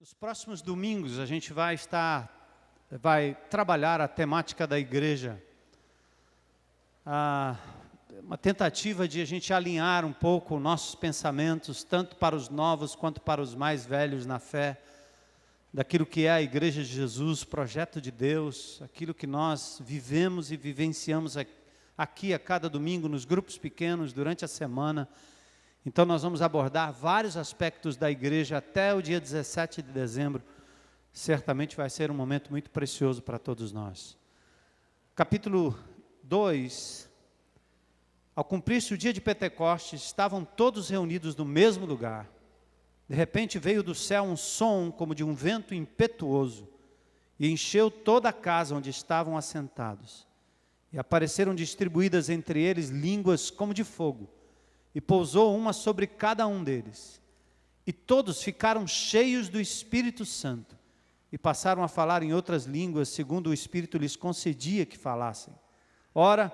Os próximos domingos a gente vai trabalhar a temática da igreja. Uma tentativa de a gente alinhar um pouco nossos pensamentos, tanto para os novos quanto para os mais velhos na fé, daquilo que é a Igreja de Jesus, projeto de Deus, aquilo que nós vivemos e vivenciamos aqui a cada domingo, nos grupos pequenos, durante a semana. Então nós vamos abordar vários aspectos da igreja até o dia 17 de dezembro. Certamente vai ser um momento muito precioso para todos nós. Capítulo 2. Ao cumprir-se o dia de Pentecostes, estavam todos reunidos no mesmo lugar. De repente veio do céu um som como de um vento impetuoso e encheu toda a casa onde estavam assentados. E apareceram distribuídas entre eles línguas como de fogo, e pousou uma sobre cada um deles. E todos ficaram cheios do Espírito Santo, e passaram a falar em outras línguas, segundo o Espírito lhes concedia que falassem. Ora,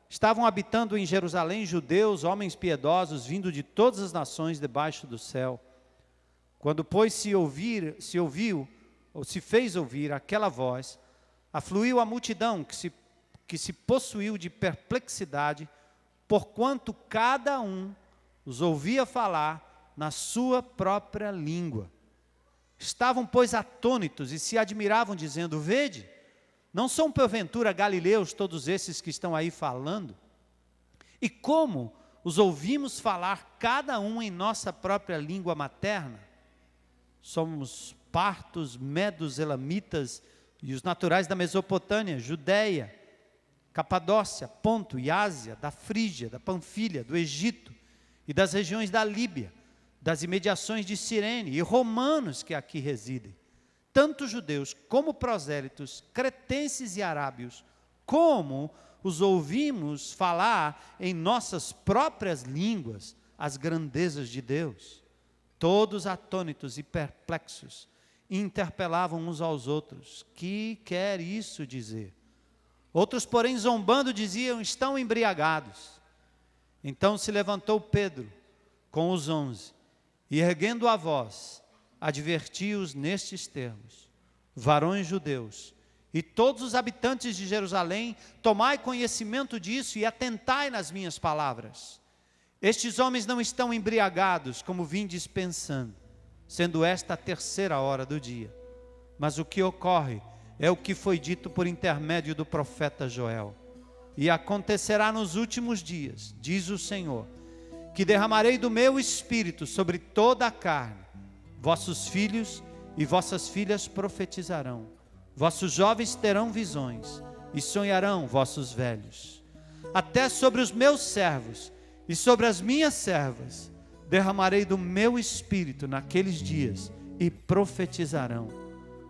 estavam habitando em Jerusalém judeus, homens piedosos, vindo de todas as nações debaixo do céu. Quando, pois, se fez ouvir aquela voz, afluiu a multidão que se possuiu de perplexidade, porquanto cada um os ouvia falar na sua própria língua. Estavam, pois, atônitos e se admiravam, dizendo: vede, não são porventura galileus todos esses que estão aí falando? E como os ouvimos falar cada um em nossa própria língua materna? Somos partos, medos, elamitas e os naturais da Mesopotâmia, Judeia, Capadócia, Ponto e Ásia, da Frígia, da Panfilha, do Egito e das regiões da Líbia, das imediações de Cirene e romanos que aqui residem, tanto judeus como prosélitos, cretenses e arábios, como os ouvimos falar em nossas próprias línguas as grandezas de Deus. Todos atônitos e perplexos, interpelavam uns aos outros: que quer isso dizer? Outros, porém, zombando, diziam: estão embriagados. Então se levantou Pedro com os 11, e erguendo a voz, advertiu-os nestes termos: varões judeus, e todos os habitantes de Jerusalém, tomai conhecimento disso e atentai nas minhas palavras. Estes homens não estão embriagados, como vindes pensando, sendo esta a 3ª hora do dia. Mas o que ocorre é o que foi dito por intermédio do profeta Joel. E acontecerá nos últimos dias, diz o Senhor, que derramarei do meu espírito sobre toda a carne. Vossos filhos e vossas filhas profetizarão. Vossos jovens terão visões e sonharão vossos velhos. Até sobre os meus servos e sobre as minhas servas derramarei do meu espírito naqueles dias e profetizarão.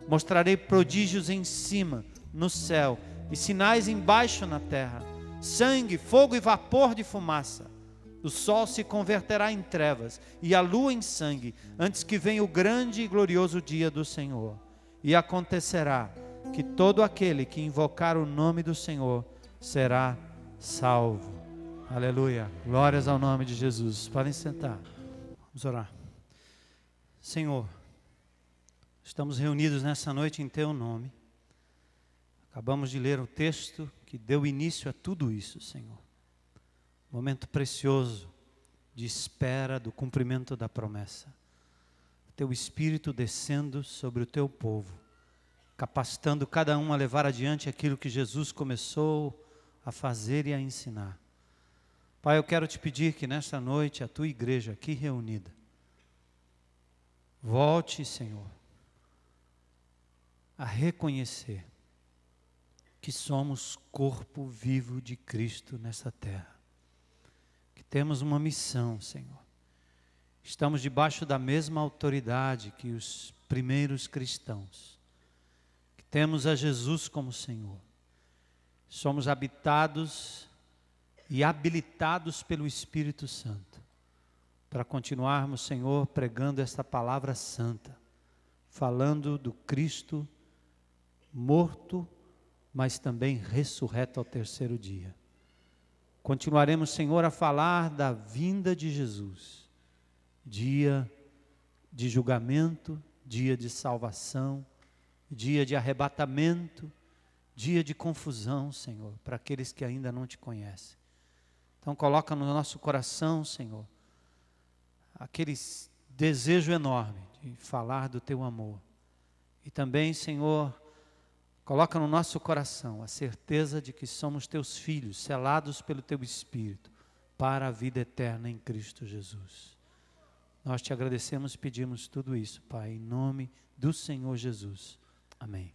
Mostrarei prodígios em cima, no céu, e sinais embaixo na terra: sangue, fogo e vapor de fumaça. O sol se converterá em trevas e a lua em sangue, antes que venha o grande e glorioso dia do Senhor. E acontecerá que todo aquele que invocar o nome do Senhor será salvo. Aleluia, glórias ao nome de Jesus. Podem sentar, vamos orar. Senhor, estamos reunidos nessa noite em Teu nome. Acabamos de ler o texto que deu início a tudo isso, Senhor. Momento precioso de espera do cumprimento da promessa. Teu Espírito descendo sobre o Teu povo, capacitando cada um a levar adiante aquilo que Jesus começou a fazer e a ensinar. Pai, eu quero te pedir que nesta noite a Tua igreja aqui reunida, volte, Senhor, a reconhecer que somos corpo vivo de Cristo nessa terra, que temos uma missão, Senhor. Estamos debaixo da mesma autoridade que os primeiros cristãos, que temos a Jesus como Senhor. Somos habitados e habilitados pelo Espírito Santo para continuarmos, Senhor, pregando esta palavra santa, falando do Cristo morto, mas também ressurreto ao 3º dia. Continuaremos, Senhor, a falar da vinda de Jesus, dia de julgamento, dia de salvação, dia de arrebatamento, dia de confusão, Senhor, para aqueles que ainda não te conhecem. Então coloca no nosso coração, Senhor, aquele desejo enorme de falar do teu amor. E também, Senhor, coloca no nosso coração a certeza de que somos teus filhos, selados pelo teu Espírito, para a vida eterna em Cristo Jesus. Nós te agradecemos e pedimos tudo isso, Pai, em nome do Senhor Jesus. Amém.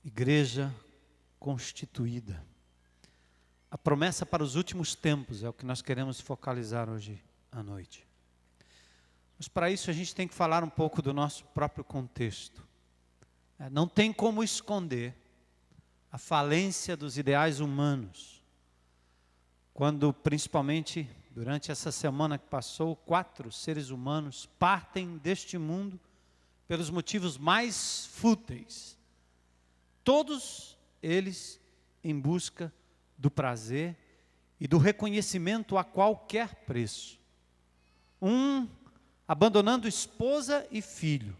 Igreja constituída. A promessa para os últimos tempos é o que nós queremos focalizar hoje à noite. Mas para isso a gente tem que falar um pouco do nosso próprio contexto. Não tem como esconder a falência dos ideais humanos. Quando, principalmente, durante essa semana que passou, 4 seres humanos partem deste mundo pelos motivos mais fúteis. Todos eles em busca do prazer e do reconhecimento a qualquer preço. Um abandonando esposa e filho,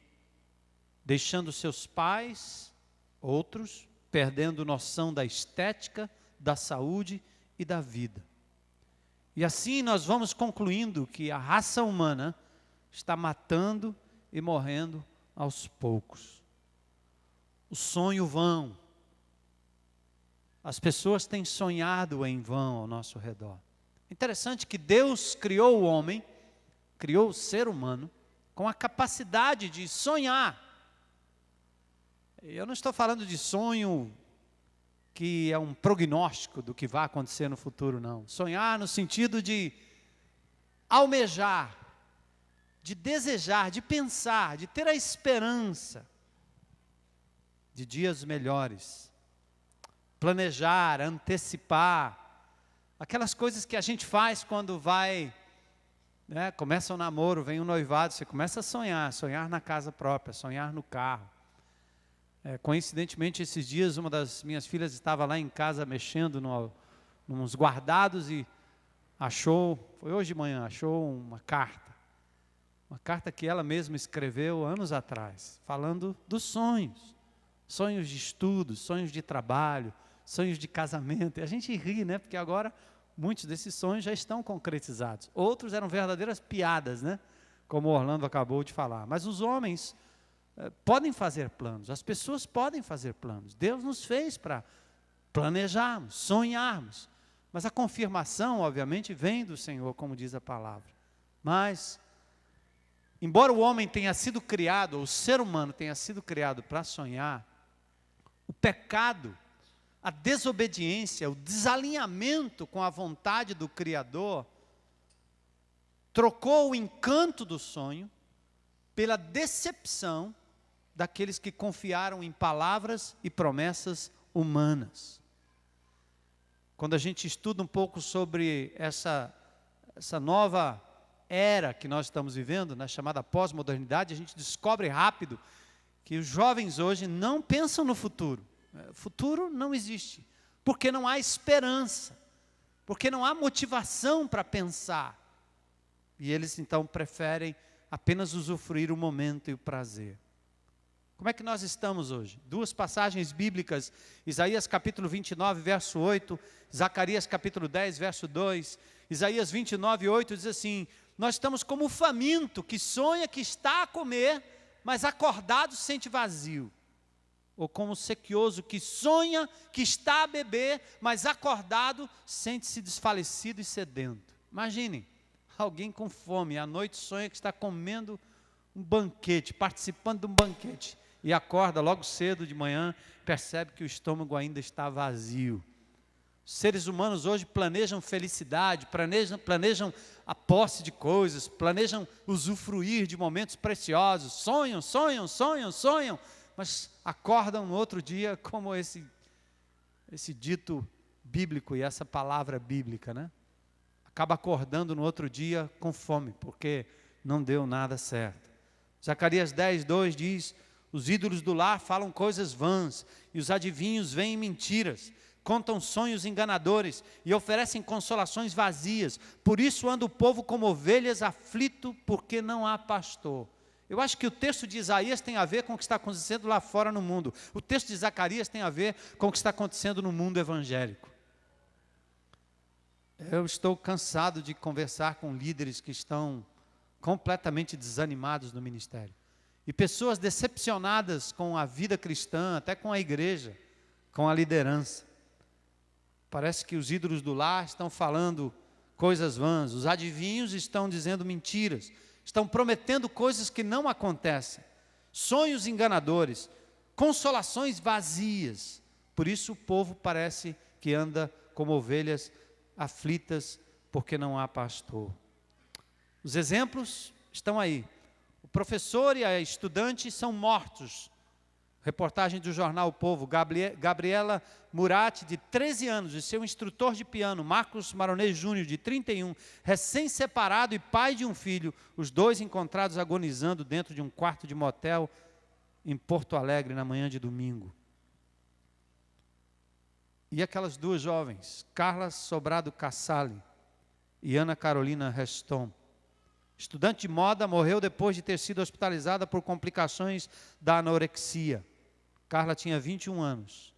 deixando seus pais, outros perdendo noção da estética, da saúde e da vida. E assim nós vamos concluindo que a raça humana está matando e morrendo aos poucos. O sonho vão. As pessoas têm sonhado em vão ao nosso redor. Interessante que Deus criou o homem, criou o ser humano, com a capacidade de sonhar. Eu não estou falando de sonho que é um prognóstico do que vai acontecer no futuro, não. Sonhar no sentido de almejar, de desejar, de pensar, de ter a esperança de dias melhores. Planejar, antecipar, aquelas coisas que a gente faz quando vai, começa o namoro, vem o noivado, você começa a sonhar na casa própria, sonhar no carro. Coincidentemente, esses dias, uma das minhas filhas estava lá em casa mexendo nos guardados e achou, foi hoje de manhã, achou uma carta que ela mesma escreveu anos atrás, falando dos sonhos de estudo, sonhos de trabalho, sonhos de casamento. E a gente ri, porque agora muitos desses sonhos já estão concretizados. Outros eram verdadeiras piadas, como o Orlando acabou de falar. Mas os homens podem fazer planos, as pessoas podem fazer planos. Deus nos fez para planejarmos, sonharmos. Mas a confirmação, obviamente, vem do Senhor, como diz a palavra. Mas, embora o homem tenha sido criado, ou o ser humano tenha sido criado para sonhar, o pecado, a desobediência, o desalinhamento com a vontade do Criador, trocou o encanto do sonho pela decepção daqueles que confiaram em palavras e promessas humanas. Quando a gente estuda um pouco sobre essa nova era que nós estamos vivendo, na chamada pós-modernidade, a gente descobre rápido que os jovens hoje não pensam no futuro. O futuro não existe, porque não há esperança, porque não há motivação para pensar. E eles então preferem apenas usufruir o momento e o prazer. Como é que nós estamos hoje? 2 passagens bíblicas, Isaías capítulo 29, verso 8, Zacarias capítulo 10, verso 2, Isaías 29, 8 diz assim: nós estamos como o faminto que sonha que está a comer, mas acordado sente vazio. Ou como o sequioso que sonha que está a beber, mas acordado sente-se desfalecido e sedento. Imaginem, alguém com fome, à noite sonha que está comendo um banquete, participando de um banquete, e acorda logo cedo de manhã, percebe que o estômago ainda está vazio. Os seres humanos hoje planejam felicidade, planejam a posse de coisas, planejam usufruir de momentos preciosos, sonham, mas acordam no outro dia como esse dito bíblico e essa palavra bíblica, Acaba acordando no outro dia com fome, porque não deu nada certo. Zacarias 10, 2 diz: os ídolos do lar falam coisas vãs, e os adivinhos veem mentiras. contam sonhos enganadores e oferecem consolações vazias. Por isso anda o povo como ovelhas, aflito, porque não há pastor. Eu acho que o texto de Isaías tem a ver com o que está acontecendo lá fora no mundo. O texto de Zacarias tem a ver com o que está acontecendo no mundo evangélico. Eu estou cansado de conversar com líderes que estão completamente desanimados no ministério. E pessoas decepcionadas com a vida cristã, até com a igreja, com a liderança. Parece que os ídolos do lar estão falando coisas vãs, os adivinhos estão dizendo mentiras, estão prometendo coisas que não acontecem, sonhos enganadores, consolações vazias. Por isso o povo parece que anda como ovelhas aflitas, porque não há pastor. Os exemplos estão aí. O professor e a estudante são mortos. Reportagem do jornal O Povo. Gabriela Murati, de 13 anos, e seu instrutor de piano, Marcos Maronês Júnior, de 31, recém-separado e pai de um filho, os dois encontrados agonizando dentro de um quarto de motel em Porto Alegre, na manhã de domingo. E aquelas duas jovens, Carla Sobrado Cassali e Ana Carolina Reston. Estudante de moda, morreu depois de ter sido hospitalizada por complicações da anorexia. Carla tinha 21 anos.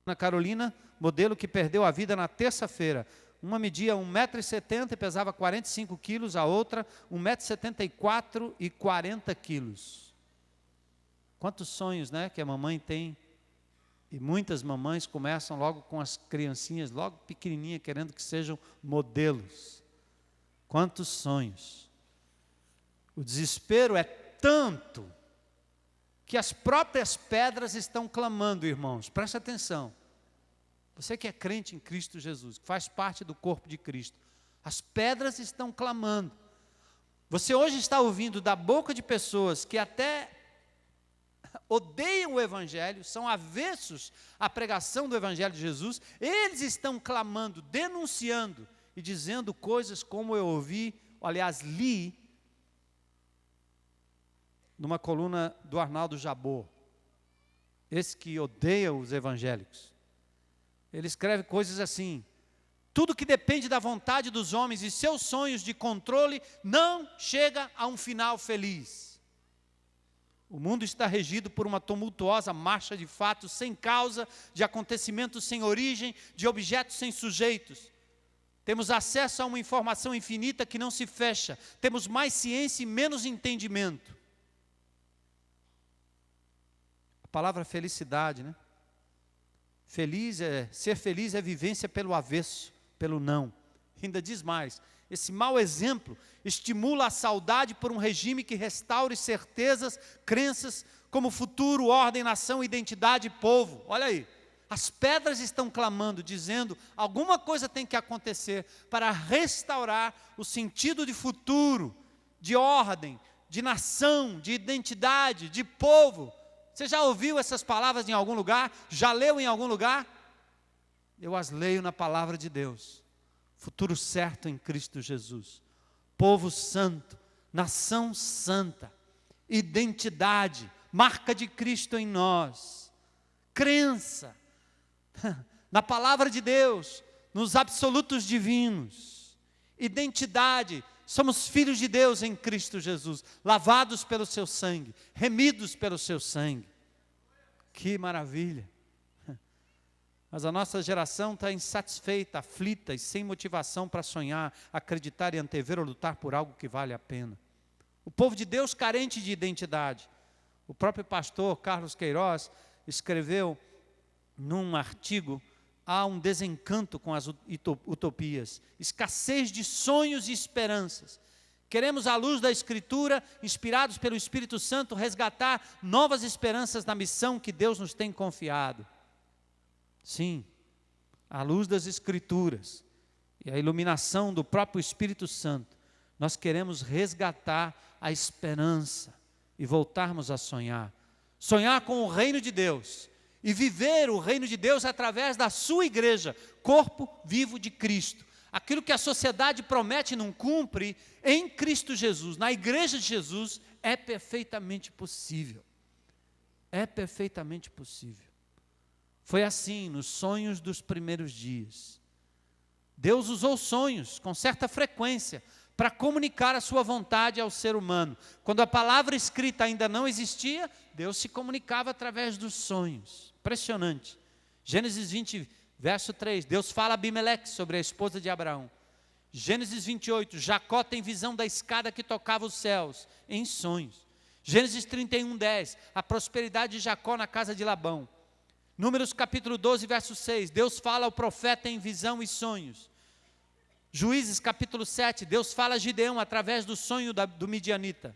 Ana Carolina, modelo que perdeu a vida na terça-feira. Uma media 1,70 m e pesava 45 quilos, a outra 1,74 m e 40 quilos. Quantos sonhos, né, que a mamãe tem. E muitas mamães começam logo com as criancinhas, logo pequenininha, querendo que sejam modelos. Quantos sonhos. O desespero é tanto que as próprias pedras estão clamando, irmãos. Preste atenção. Você que é crente em Cristo Jesus, que faz parte do corpo de Cristo, as pedras estão clamando. Você hoje está ouvindo da boca de pessoas que até odeiam o Evangelho, são avessos à pregação do Evangelho de Jesus, eles estão clamando, denunciando e dizendo coisas como eu ouvi, aliás, li, numa coluna do Arnaldo Jabor, esse que odeia os evangélicos. Ele escreve coisas assim: tudo que depende da vontade dos homens e seus sonhos de controle não chega a um final feliz. O mundo está regido por uma tumultuosa marcha de fatos sem causa, de acontecimentos sem origem, de objetos sem sujeitos. Temos acesso a uma informação infinita que não se fecha. Temos mais ciência e menos entendimento. A palavra felicidade, né? Ser feliz é vivência pelo avesso, pelo não. Ainda diz mais, esse mau exemplo estimula a saudade por um regime que restaure certezas, crenças, como futuro, ordem, nação, identidade e povo. Olha aí, as pedras estão clamando, dizendo, alguma coisa tem que acontecer para restaurar o sentido de futuro, de ordem, de nação, de identidade, de povo. Você já ouviu essas palavras em algum lugar? Já leu em algum lugar? Eu as leio na palavra de Deus. Futuro certo em Cristo Jesus. Povo santo, nação santa, identidade, marca de Cristo em nós. Crença na palavra de Deus, nos absolutos divinos. Identidade, somos filhos de Deus em Cristo Jesus, lavados pelo seu sangue, remidos pelo seu sangue. Que maravilha! Mas a nossa geração está insatisfeita, aflita e sem motivação para sonhar, acreditar e antever ou lutar por algo que vale a pena. O povo de Deus carente de identidade. O próprio pastor Carlos Queiroz escreveu num artigo: há um desencanto com as utopias, escassez de sonhos e esperanças. Queremos, à luz da Escritura, inspirados pelo Espírito Santo, resgatar novas esperanças na missão que Deus nos tem confiado. Sim, à luz das Escrituras e a iluminação do próprio Espírito Santo, nós queremos resgatar a esperança e voltarmos a sonhar. Sonhar com o reino de Deus e viver o reino de Deus através da sua igreja, corpo vivo de Cristo. Aquilo que a sociedade promete e não cumpre, em Cristo Jesus, na igreja de Jesus, é perfeitamente possível. É perfeitamente possível. Foi assim nos sonhos dos primeiros dias. Deus usou sonhos com certa frequência para comunicar a sua vontade ao ser humano. Quando a palavra escrita ainda não existia, Deus se comunicava através dos sonhos. Impressionante. Gênesis 20, verso 3, Deus fala a Abimeleque sobre a esposa de Abraão. Gênesis 28, Jacó tem visão da escada que tocava os céus, em sonhos. Gênesis 31, 10, a prosperidade de Jacó na casa de Labão. Números capítulo 12, verso 6, Deus fala ao profeta em visão e sonhos. Juízes capítulo 7, Deus fala a Gideão através do sonho do midianita.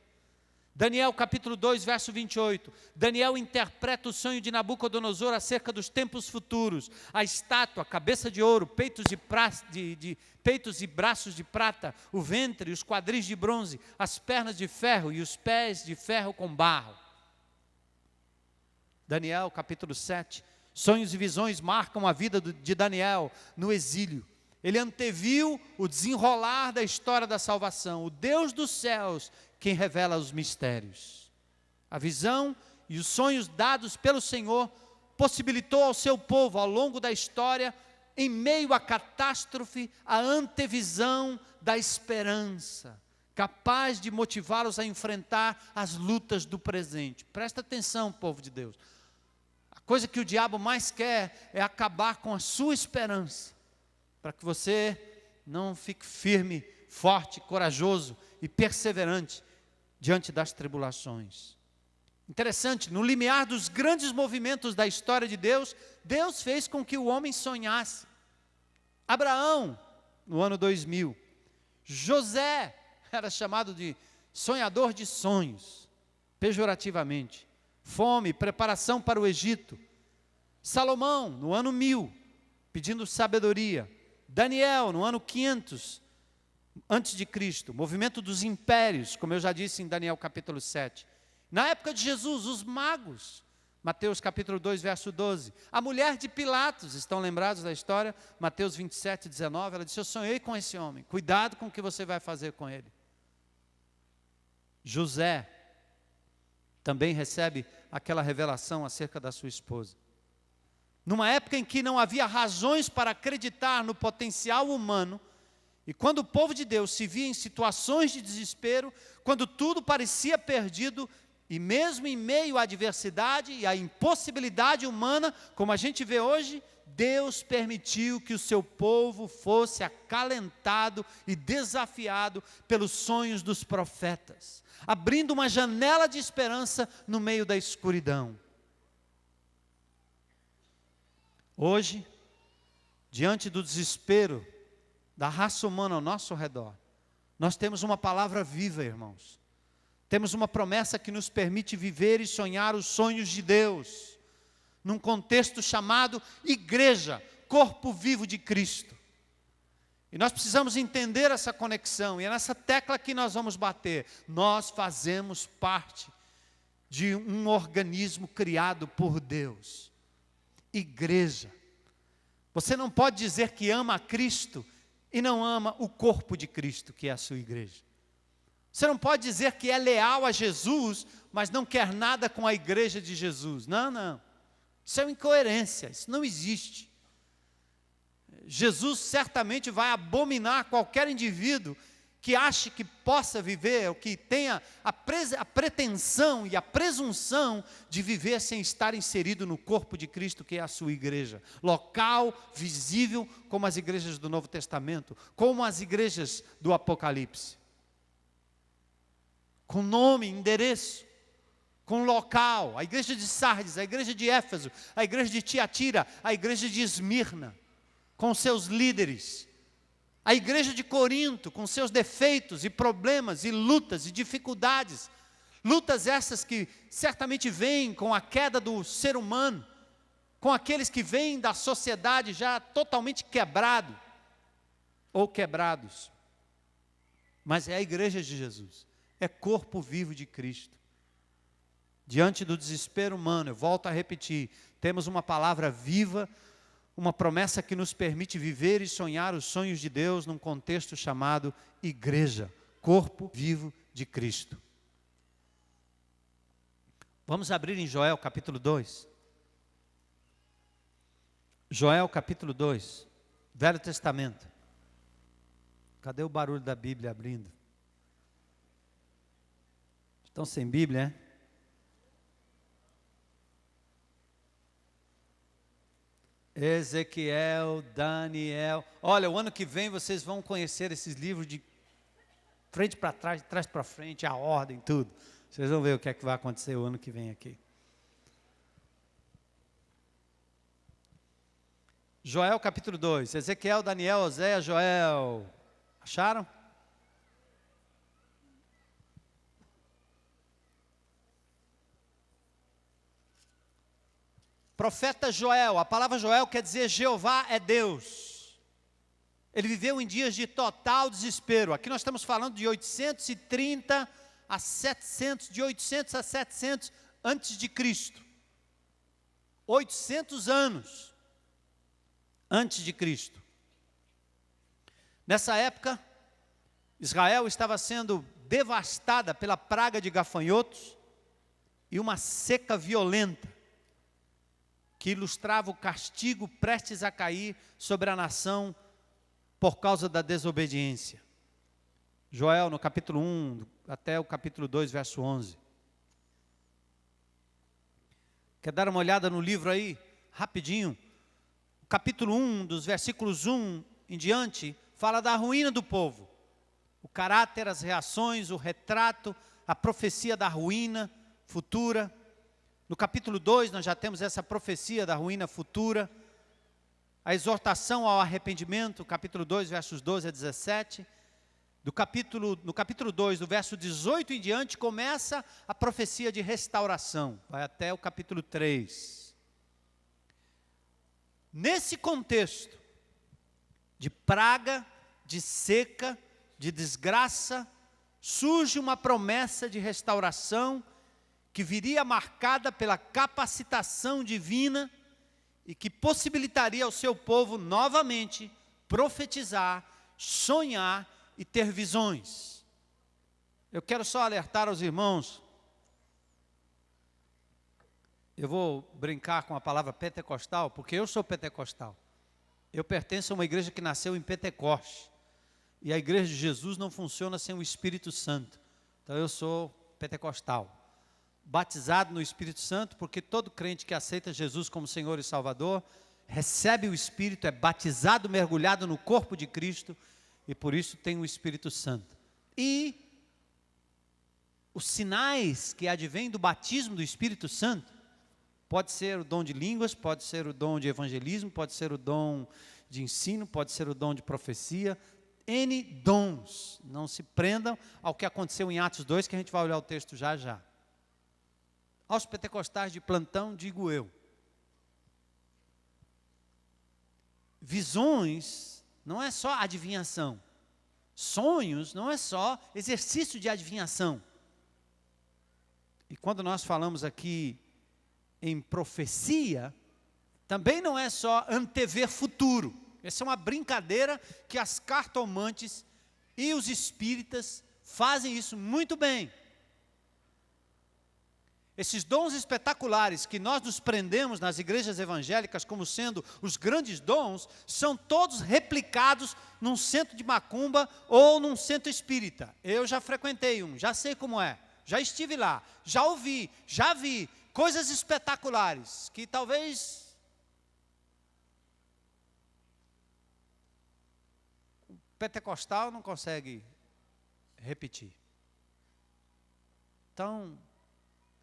Daniel capítulo 2, verso 28, Daniel interpreta o sonho de Nabucodonosor acerca dos tempos futuros. A estátua, a cabeça de ouro, peitos e braços de prata, o ventre e os quadris de bronze, as pernas de ferro e os pés de ferro com barro. Daniel capítulo 7, sonhos e visões marcam a vida de Daniel no exílio. Ele anteviu o desenrolar da história da salvação. O Deus dos céus, quem revela os mistérios. A visão e os sonhos dados pelo Senhor possibilitou ao seu povo, ao longo da história, em meio à catástrofe, a antevisão da esperança, capaz de motivá-los a enfrentar as lutas do presente. Presta atenção, povo de Deus. A coisa que o diabo mais quer é acabar com a sua esperança, para que você não fique firme, forte, corajoso e perseverante diante das tribulações. Interessante, no limiar dos grandes movimentos da história de Deus, Deus fez com que o homem sonhasse. Abraão, no ano 2000. José era chamado de sonhador de sonhos, pejorativamente. Fome, preparação para o Egito. Salomão, no ano 1000, pedindo sabedoria. Daniel, no ano 500, antes de Cristo, movimento dos impérios, como eu já disse em Daniel capítulo 7. Na época de Jesus, os magos, Mateus capítulo 2, verso 12. A mulher de Pilatos, estão lembrados da história? Mateus 27, 19, ela disse, eu sonhei com esse homem, cuidado com o que você vai fazer com ele. José também recebe aquela revelação acerca da sua esposa. Numa época em que não havia razões para acreditar no potencial humano, e quando o povo de Deus se via em situações de desespero, quando tudo parecia perdido, e mesmo em meio à adversidade e à impossibilidade humana, como a gente vê hoje, Deus permitiu que o seu povo fosse acalentado e desafiado pelos sonhos dos profetas, abrindo uma janela de esperança no meio da escuridão. Hoje, diante do desespero da raça humana ao nosso redor, nós temos uma palavra viva, irmãos. Temos uma promessa que nos permite viver e sonhar os sonhos de Deus, num contexto chamado igreja, corpo vivo de Cristo. E nós precisamos entender essa conexão, e é nessa tecla que nós vamos bater. Nós fazemos parte de um organismo criado por Deus. Igreja. Você não pode dizer que ama a Cristo e não ama o corpo de Cristo, que é a sua igreja. Você não pode dizer que é leal a Jesus, mas não quer nada com a igreja de Jesus. Não, não. Isso é uma incoerência, isso não existe. Jesus certamente vai abominar qualquer indivíduo que ache que possa viver, ou que tenha a pretensão e a presunção de viver sem estar inserido no corpo de Cristo, que é a sua igreja. Local, visível, como as igrejas do Novo Testamento, como as igrejas do Apocalipse. Com nome, endereço, com local, a igreja de Sardes, a igreja de Éfeso, a igreja de Tiatira, a igreja de Esmirna, com seus líderes, a igreja de Corinto, com seus defeitos e problemas e lutas e dificuldades, lutas essas que certamente vêm com a queda do ser humano, com aqueles que vêm da sociedade já totalmente quebrado, ou quebrados, mas é a igreja de Jesus, é corpo vivo de Cristo. Diante do desespero humano, eu volto a repetir, temos uma palavra viva, uma promessa que nos permite viver e sonhar os sonhos de Deus num contexto chamado igreja, corpo vivo de Cristo. Vamos abrir em Joel capítulo 2. Joel capítulo 2, Velho Testamento. Cadê o barulho da Bíblia abrindo? Estão sem Bíblia, né? Ezequiel, Daniel. Olha, o ano que vem vocês vão conhecer esses livros de frente para trás, de trás para frente, a ordem, tudo. Vocês vão ver o que é que vai acontecer o ano que vem aqui. Joel capítulo 2, Ezequiel, Daniel, Oséias, Joel. Acharam? Profeta Joel, a palavra Joel quer dizer Jeová é Deus. Ele viveu em dias de total desespero. Aqui nós estamos falando de 830 a 700, de 800 a 700 antes de Cristo. 800 anos antes de Cristo. Nessa época, Israel estava sendo devastada pela praga de gafanhotos e uma seca violenta, que ilustrava o castigo prestes a cair sobre a nação por causa da desobediência. Joel, no capítulo 1 até o capítulo 2, verso 11. Quer dar uma olhada no livro aí? Rapidinho. O capítulo 1, dos versículos 1 em diante, fala da ruína do povo. O caráter, as reações, o retrato, a profecia da ruína futura. No capítulo 2, nós já temos essa profecia da ruína futura, a exortação ao arrependimento, capítulo 2, versos 12 a 17. No capítulo 2, do verso 18 em diante, começa a profecia de restauração, vai até o capítulo 3. Nesse contexto de praga, de seca, de desgraça, surge uma promessa de restauração que viria marcada pela capacitação divina e que possibilitaria ao seu povo novamente profetizar, sonhar e ter visões. Eu quero só alertar aos irmãos, eu vou brincar com a palavra pentecostal, porque eu sou pentecostal. Eu pertenço a uma igreja que nasceu em Pentecoste, e a igreja de Jesus não funciona sem o Espírito Santo. Então eu sou pentecostal. Batizado no Espírito Santo, porque todo crente que aceita Jesus como Senhor e Salvador, recebe o Espírito, é batizado, mergulhado no corpo de Cristo, e por isso tem o Espírito Santo. E os sinais que advêm do batismo do Espírito Santo, pode ser o dom de línguas, pode ser o dom de evangelismo, pode ser o dom de ensino, pode ser o dom de profecia, N dons. Não se prendam ao que aconteceu em Atos 2, que a gente vai olhar o texto já já. Aos pentecostais de plantão, digo eu, visões não é só adivinhação, sonhos não é só exercício de adivinhação. E quando nós falamos aqui em profecia, também não é só antever futuro. Essa é uma brincadeira que as cartomantes e os espíritas fazem isso muito bem. Esses dons espetaculares que nós nos prendemos nas igrejas evangélicas como sendo os grandes dons, são todos replicados num centro de macumba ou num centro espírita. Eu já frequentei um, já sei como é, já estive lá, já ouvi, já vi coisas espetaculares que talvez o pentecostal não consegue repetir. Então,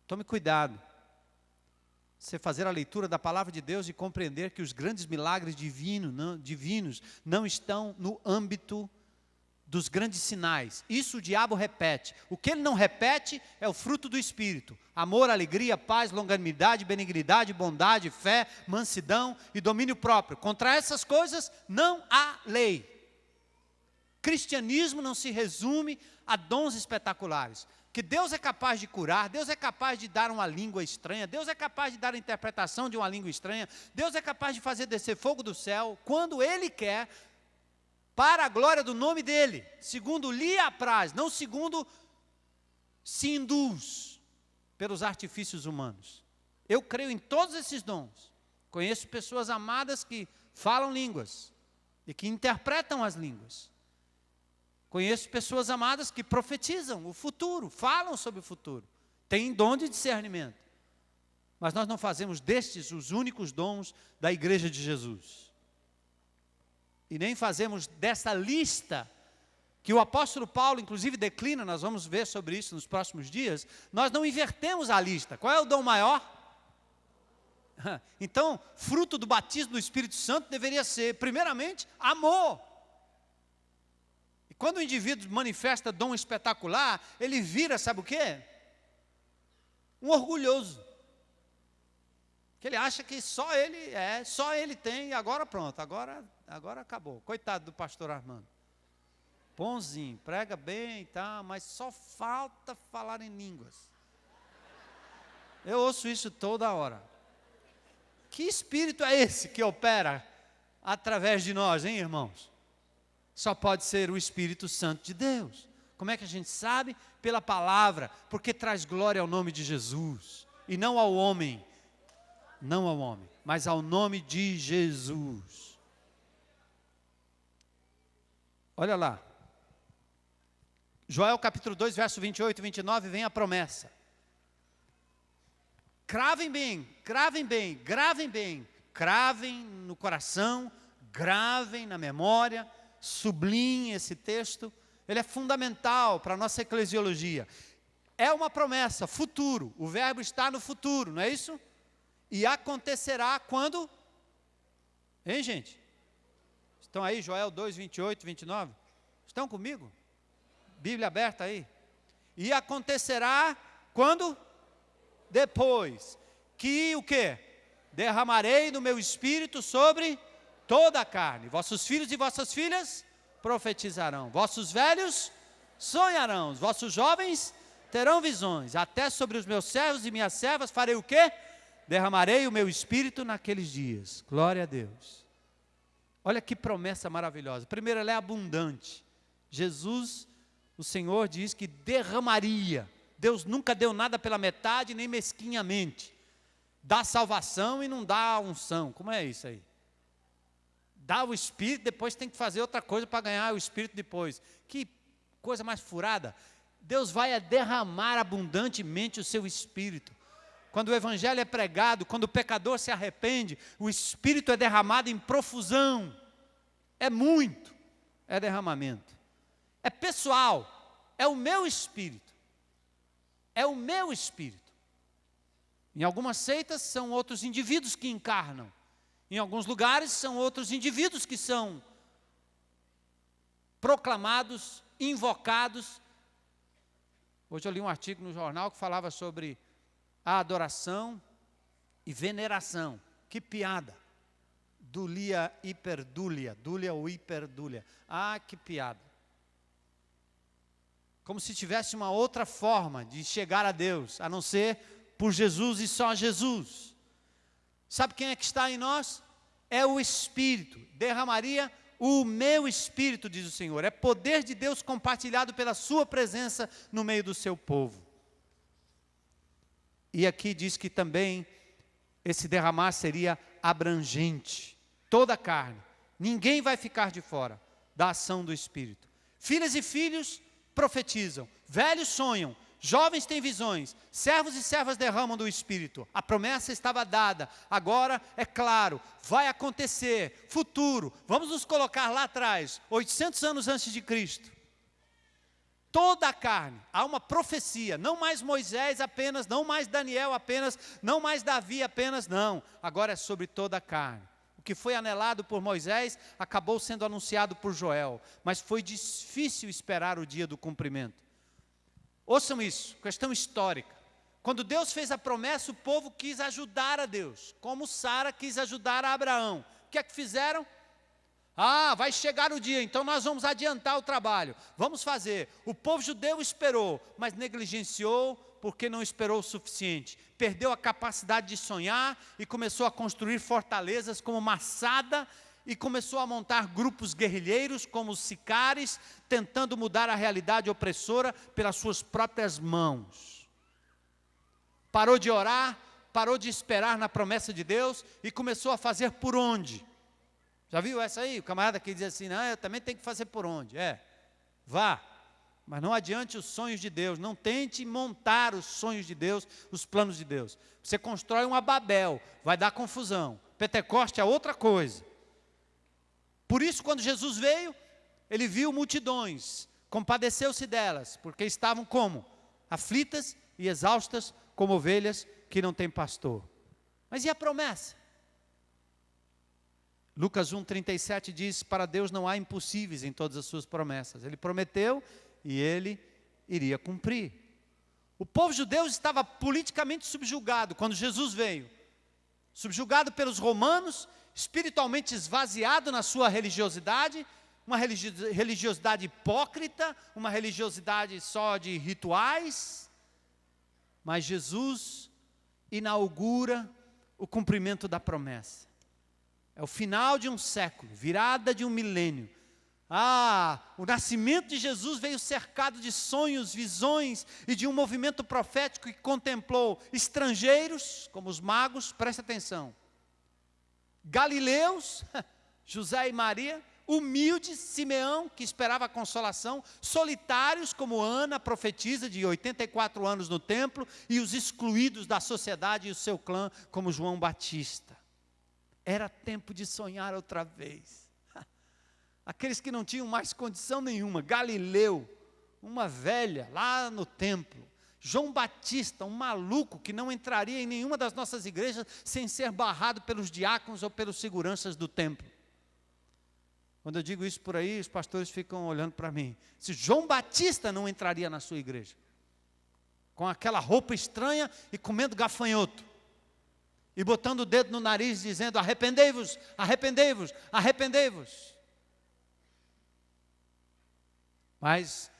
tome cuidado, você fazer a leitura da palavra de Deus e compreender que os grandes milagres divinos não estão no âmbito dos grandes sinais. Isso o diabo repete. O que ele não repete é o fruto do Espírito. Amor, alegria, paz, longanimidade, benignidade, bondade, fé, mansidão e domínio próprio. Contra essas coisas não há lei. Cristianismo não se resume a dons espetaculares. Que Deus é capaz de curar, Deus é capaz de dar uma língua estranha, Deus é capaz de dar a interpretação de uma língua estranha, Deus é capaz de fazer descer fogo do céu, quando Ele quer, para a glória do nome dEle, segundo lhe apraz, não segundo se induz pelos artifícios humanos. Eu creio em todos esses dons, Conheço pessoas amadas que falam línguas e que interpretam as línguas. Conheço pessoas amadas que profetizam o futuro, falam sobre o futuro. Têm dom de discernimento. Mas nós não fazemos destes os únicos dons da igreja de Jesus. E nem fazemos dessa lista, que o apóstolo Paulo, inclusive, declina, nós vamos ver sobre isso nos próximos dias, nós não invertemos a lista. Qual é o dom maior? Então, fruto do batismo do Espírito Santo deveria ser, primeiramente, amor. E quando o indivíduo manifesta dom espetacular, ele vira, sabe o quê? Um orgulhoso. Que ele acha que só ele tem, e agora pronto, agora acabou. Coitado do pastor Armando. Bonzinho, prega bem e tal, mas só falta falar em línguas. Eu ouço isso toda hora. Que espírito é esse que opera através de nós, hein, irmãos? Só pode ser o Espírito Santo de Deus. Como é que a gente sabe? Pela palavra, porque traz glória ao nome de Jesus, e não ao homem. Não ao homem, mas ao nome de Jesus. Olha lá. Joel capítulo 2, verso 28 e 29, vem a promessa. Cravem bem, gravem bem, gravem bem. Cravem no coração, gravem na memória, sublinhem esse texto. Ele é fundamental para a nossa eclesiologia. É uma promessa, futuro. O verbo está no futuro, não é isso? E acontecerá quando? Hein, gente? Estão aí, Joel 2, 28, 29? Estão comigo? Bíblia aberta aí. E acontecerá quando? Depois. Que o quê? Derramarei do meu espírito sobre toda a carne. Vossos filhos e vossas filhas profetizarão. Vossos velhos sonharão. Os vossos jovens terão visões. Até sobre os meus servos e minhas servas farei o quê? Derramarei o meu espírito naqueles dias. Glória a Deus. Olha que promessa maravilhosa. Primeiro, ela é abundante. Jesus, o Senhor, diz que derramaria. Deus nunca deu nada pela metade, nem mesquinhamente. Dá salvação e não dá a unção. Como é isso aí? Dá o Espírito, depois tem que fazer outra coisa para ganhar o Espírito depois. Que coisa mais furada. Deus vai derramar abundantemente o seu Espírito. Quando o Evangelho é pregado, quando o pecador se arrepende, o Espírito é derramado em profusão. É muito, é derramamento. É pessoal, é o meu Espírito. É o meu Espírito. Em algumas seitas são outros indivíduos que encarnam. Em alguns lugares são outros indivíduos que são proclamados, invocados. Hoje eu li um artigo no jornal que falava sobre a adoração e veneração. Que piada. Dulia, hiperdúlia. Dúlia ou hiperdúlia. Ah, que piada. Como se tivesse uma outra forma de chegar a Deus, a não ser por Jesus e só Jesus. Sabe quem é que está em nós? É o Espírito. Derramaria o meu Espírito, diz o Senhor. É poder de Deus compartilhado pela sua presença no meio do seu povo. E aqui diz que também esse derramar seria abrangente. Toda a carne. Ninguém vai ficar de fora da ação do Espírito. Filhas e filhos profetizam. Velhos sonham. Jovens têm visões, servos e servas derramam do Espírito. A promessa estava dada, agora é claro, vai acontecer, futuro. Vamos nos colocar lá atrás, 800 anos antes de Cristo. Toda a carne, há uma profecia, não mais Moisés apenas, não mais Daniel apenas, não mais Davi apenas, não. Agora é sobre toda a carne. O que foi anelado por Moisés, acabou sendo anunciado por Joel, mas foi difícil esperar o dia do cumprimento. Ouçam isso, questão histórica. Quando Deus fez a promessa, o povo quis ajudar a Deus, como Sara quis ajudar a Abraão. O que é que fizeram? Ah, vai chegar o dia, então nós vamos adiantar o trabalho. Vamos fazer. O povo judeu esperou, mas negligenciou porque não esperou o suficiente. Perdeu a capacidade de sonhar e começou a construir fortalezas como Massada, e começou a montar grupos guerrilheiros como os sicários, tentando mudar a realidade opressora pelas suas próprias mãos. Parou de orar, parou de esperar na promessa de Deus e começou a fazer por onde? Já viu essa aí? O camarada que diz assim, não, eu também tenho que fazer por onde? Vá, mas não adiante os sonhos de Deus, não tente montar os sonhos de Deus, os planos de Deus. Você constrói uma Babel, vai dar confusão. Pentecoste é outra coisa. Por isso, quando Jesus veio, ele viu multidões, compadeceu-se delas, porque estavam como? Aflitas e exaustas, como ovelhas que não têm pastor. Mas e a promessa? Lucas 1,37 diz, para Deus não há impossíveis em todas as suas promessas. Ele prometeu e ele iria cumprir. O povo judeu estava politicamente subjugado quando Jesus veio. Subjugado pelos romanos, espiritualmente esvaziado na sua religiosidade, uma religiosidade hipócrita, uma religiosidade só de rituais. Mas Jesus inaugura o cumprimento da promessa. É o final de um século, virada de um milênio. O nascimento de Jesus veio cercado de sonhos, visões e de um movimento profético que contemplou estrangeiros, como os magos, presta atenção, galileus, José e Maria, humildes, Simeão, que esperava a consolação, solitários, como Ana, profetisa de 84 anos no templo, e os excluídos da sociedade e o seu clã, como João Batista. Era tempo de sonhar outra vez. Aqueles que não tinham mais condição nenhuma, Galileu, uma velha lá no templo, João Batista, um maluco que não entraria em nenhuma das nossas igrejas sem ser barrado pelos diáconos ou pelos seguranças do templo. Quando eu digo isso por aí, os pastores ficam olhando para mim. Se João Batista não entraria na sua igreja, com aquela roupa estranha e comendo gafanhoto, e botando o dedo no nariz dizendo, arrependei-vos, arrependei-vos, arrependei-vos. Mas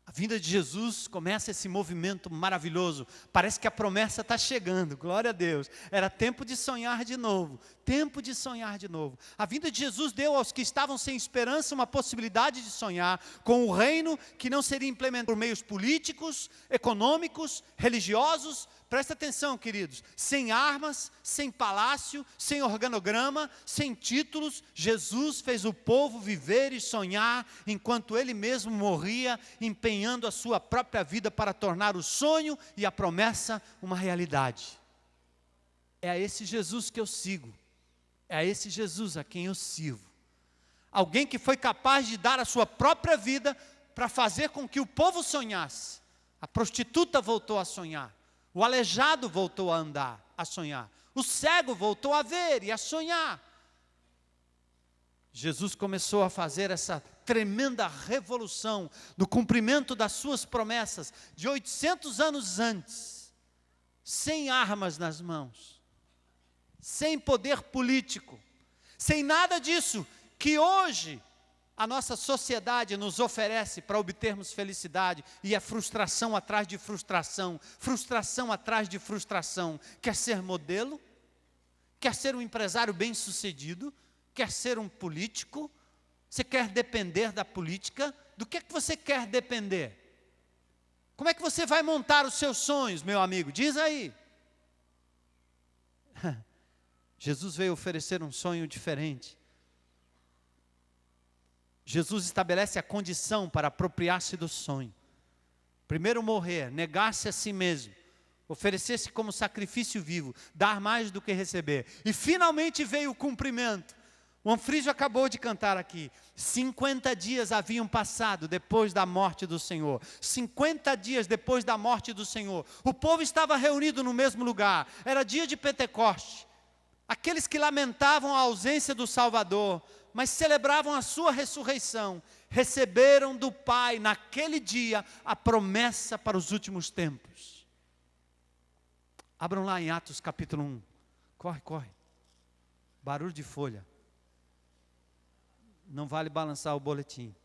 a vinda de Jesus começa esse movimento maravilhoso. Parece que a promessa está chegando, glória a Deus. Era tempo de sonhar de novo, tempo de sonhar de novo. A vinda de Jesus deu aos que estavam sem esperança uma possibilidade de sonhar com o reino que não seria implementado por meios políticos, econômicos, religiosos. Presta atenção, queridos, sem armas, sem palácio, sem organograma, sem títulos, Jesus fez o povo viver e sonhar, enquanto ele mesmo morria, empenhando a sua própria vida para tornar o sonho e a promessa uma realidade. É a esse Jesus que eu sigo, é a esse Jesus a quem eu sirvo. Alguém que foi capaz de dar a sua própria vida para fazer com que o povo sonhasse. A prostituta voltou a sonhar. O aleijado voltou a andar, a sonhar. O cego voltou a ver e a sonhar. Jesus começou a fazer essa tremenda revolução no cumprimento das suas promessas de 800 anos antes, sem armas nas mãos, sem poder político, sem nada disso que hoje a nossa sociedade nos oferece para obtermos felicidade, e é frustração atrás de frustração, frustração atrás de frustração. Quer ser modelo? Quer ser um empresário bem-sucedido? Quer ser um político? Você quer depender da política? Do que você quer depender? Como é que você vai montar os seus sonhos, meu amigo? Diz aí. Jesus veio oferecer um sonho diferente. Jesus estabelece a condição para apropriar-se do sonho. Primeiro morrer, negar-se a si mesmo, oferecer-se como sacrifício vivo, dar mais do que receber. E finalmente veio o cumprimento. O Anfrígio acabou de cantar aqui. 50 dias haviam passado depois da morte do Senhor. 50 dias depois da morte do Senhor. O povo estava reunido no mesmo lugar. Era dia de Pentecoste. Aqueles que lamentavam a ausência do Salvador, mas celebravam a sua ressurreição, receberam do Pai, naquele dia, a promessa para os últimos tempos. Abram lá em Atos capítulo 1. Corre, corre. Barulho de folha. Não vale balançar o boletim.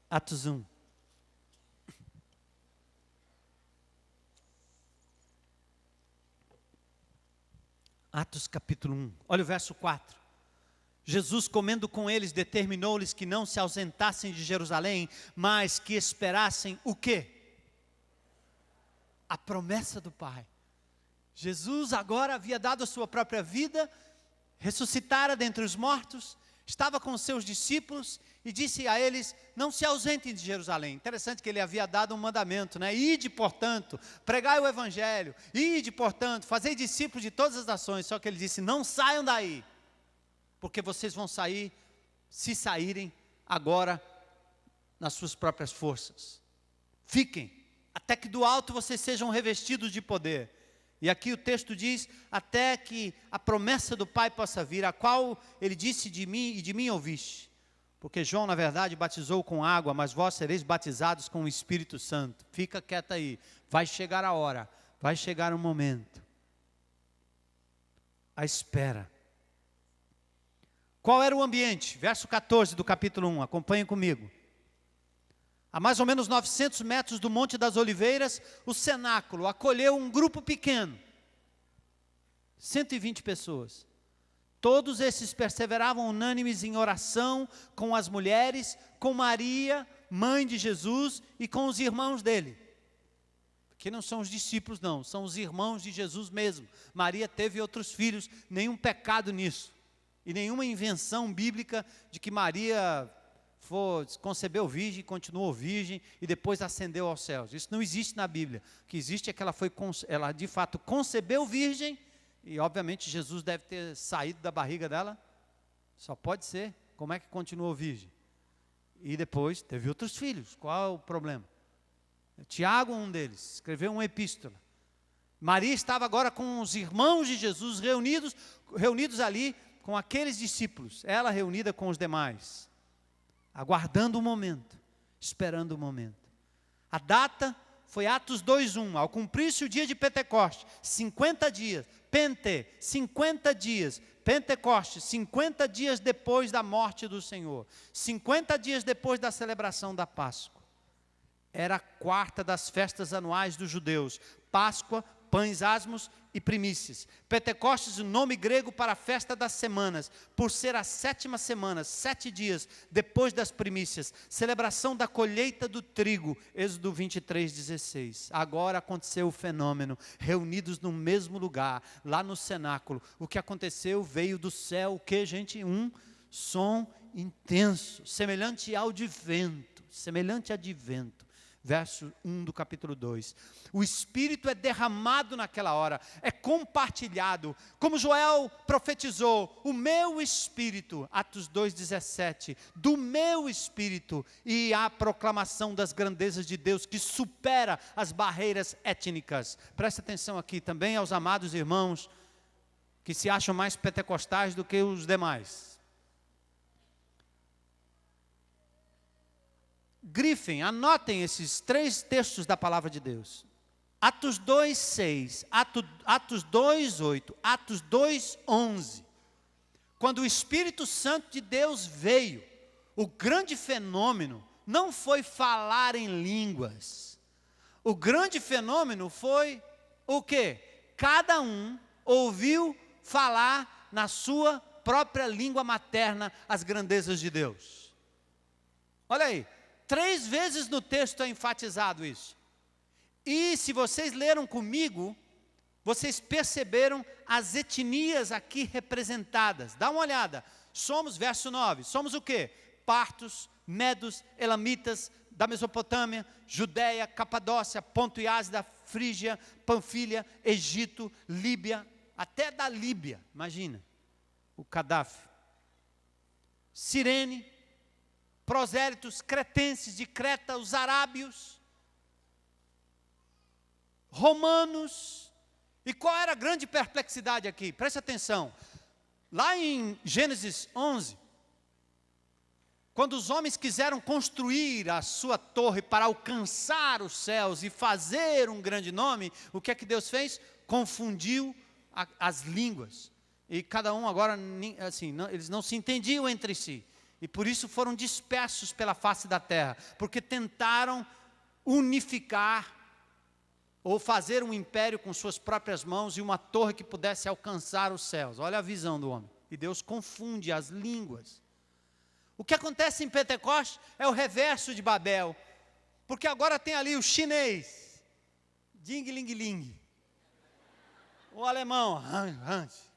Atos 1. Atos capítulo 1, olha o verso 4. Jesus, comendo com eles, determinou-lhes que não se ausentassem de Jerusalém, mas que esperassem o quê? a promessa do Pai. Jesus agora havia dado a sua própria vida, ressuscitara dentre os mortos, estava com os seus discípulos e disse a eles: não se ausentem de Jerusalém. Interessante que ele havia dado um mandamento, né? Ide, portanto, pregai o evangelho, ide, portanto, fazei discípulos de todas as nações. Só que ele disse: não saiam daí, porque vocês vão sair, se saírem agora, nas suas próprias forças. Fiquem, até que do alto vocês sejam revestidos de poder. E aqui o texto diz: até que a promessa do Pai possa vir, a qual ele disse de mim e de mim ouviste. Porque João, na verdade, batizou com água, mas vós sereis batizados com o Espírito Santo. Fica quieta aí, vai chegar a hora, vai chegar o momento. A espera. Qual era o ambiente? Verso 14 do capítulo 1, acompanhem comigo. A mais ou menos 900 metros do Monte das Oliveiras, o cenáculo acolheu um grupo pequeno, 120 pessoas. Todos esses perseveravam unânimes em oração com as mulheres, com Maria, mãe de Jesus, e com os irmãos dele. Que não são os discípulos não, são os irmãos de Jesus mesmo. Maria teve outros filhos, nenhum pecado nisso. E nenhuma invenção bíblica de que Maria concebeu virgem, continuou virgem e depois ascendeu aos céus. Isso não existe na Bíblia. O que existe é que ela de fato concebeu virgem e obviamente Jesus deve ter saído da barriga dela. Só pode ser. Como é que continuou virgem? E depois teve outros filhos. Qual é o problema? Tiago, um deles, escreveu uma epístola. Maria estava agora com os irmãos de Jesus reunidos ali com aqueles discípulos, ela reunida com os demais, aguardando o momento, esperando o momento. A data foi Atos 2:1, ao cumprir-se o dia de Pentecostes, 50 dias, 50 dias, Pentecostes, 50 dias depois da morte do Senhor, 50 dias depois da celebração da Páscoa. Era a quarta das festas anuais dos judeus, Páscoa, pães asmos e primícias. Pentecostes, o nome grego para a festa das semanas, por ser a 7ª semana, 7 dias depois das primícias, celebração da colheita do trigo, Êxodo 23:16. Agora aconteceu o fenômeno, reunidos no mesmo lugar, lá no cenáculo. O que aconteceu veio do céu, o que, gente? Um som intenso, semelhante ao de vento, semelhante a de vento. Verso 1 do capítulo 2. O Espírito é derramado naquela hora, é compartilhado, como Joel profetizou, o meu Espírito, Atos 2:17, do meu Espírito, e a proclamação das grandezas de Deus que supera as barreiras étnicas. Presta atenção aqui também aos amados irmãos que se acham mais pentecostais do que os demais. Grifem, anotem esses 3 textos da palavra de Deus. Atos 2:6, Atos 2:8, Atos 2:11. Quando o Espírito Santo de Deus veio, o grande fenômeno não foi falar em línguas. O grande fenômeno foi o quê? Cada um ouviu falar na sua própria língua materna as grandezas de Deus. Olha aí. 3 vezes no texto é enfatizado isso. E se vocês leram comigo, vocês perceberam as etnias aqui representadas. Dá uma olhada. Somos, verso 9, somos o quê? Partos, medos, elamitas, da Mesopotâmia, Judéia, Capadócia, Ponto e Ásia, da Frígia, Panfilha, Egito, Líbia, até da Líbia, imagina, o Gaddafi. Cirene, prosélitos, cretenses de Creta, os arábios, romanos. E qual era a grande perplexidade aqui? Preste atenção. Lá em Gênesis 11, quando os homens quiseram construir a sua torre para alcançar os céus e fazer um grande nome, o que é que Deus fez? Confundiu as línguas. E cada um agora, assim, eles não se entendiam entre si. E por isso foram dispersos pela face da terra, porque tentaram unificar ou fazer um império com suas próprias mãos e uma torre que pudesse alcançar os céus. Olha a visão do homem. E Deus confunde as línguas. O que acontece em Pentecostes é o reverso de Babel, porque agora tem ali o chinês, Ding, ling, ling. O alemão, Hans.